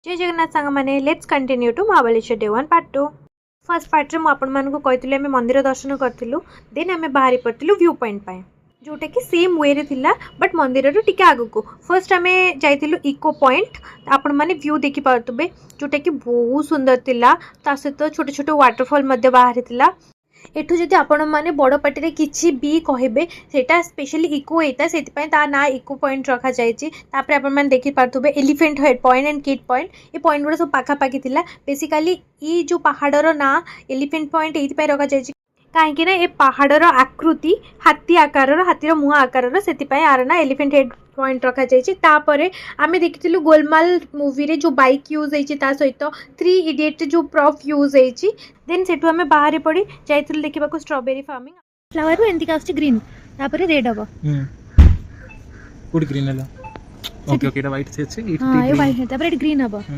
जय जगन्नाथ सांग मैंने let's continue to Mahabaleshwar day 1 part 2। First part में मुझे कही आम मंदिर दर्शन करूँ देन आम बाहरी पड़ू व्यू पॉइंट पाए जोटा कि सेम वे रे थिला बट मंदिर टिके आगक फर्स्ट आम जाइलु इको पॉइंट आपण मैंने व्यू देखी पारे जोटा कि बहुत सुंदर थिला ता सहित छोटे छोटे वाटरफॉल बाहरी थिला। एठू जदि आपण माने बड़ पार्टी किसी भी कहे सेटा स्पेशली इको होता है ता ना इको पॉइंट रखा जाइए। आपण मैंने देखी पारे elephant head point and kid point ये पॉइंट गुड़ा सब पाखापाखि थिला। बेसिकाली ये जो पहाड़र ना एलिफेंट पॉइंट ये रखा जाइए कहीं ये पहाड़र आकृति हाथी आकार हाथीर मुह आकार से आर ना एलिफेंट हेड पॉइंट रखा जाइए। आम देखी गोलमाल मूवी रे जो बाइक यूज होता सहित 3 इडियट जो प्रॉप यूज होती देन सेठू आम बाहरी पड़ी जाइलु देखा स्ट्रॉबेरी फार्मिंग फ्लावर एमती आस ग्रीन तापर रेड हम गुड ग्रीन है ओके ओके वाइट से अच्छे हां ये वाइट है तापर ग्रीन हम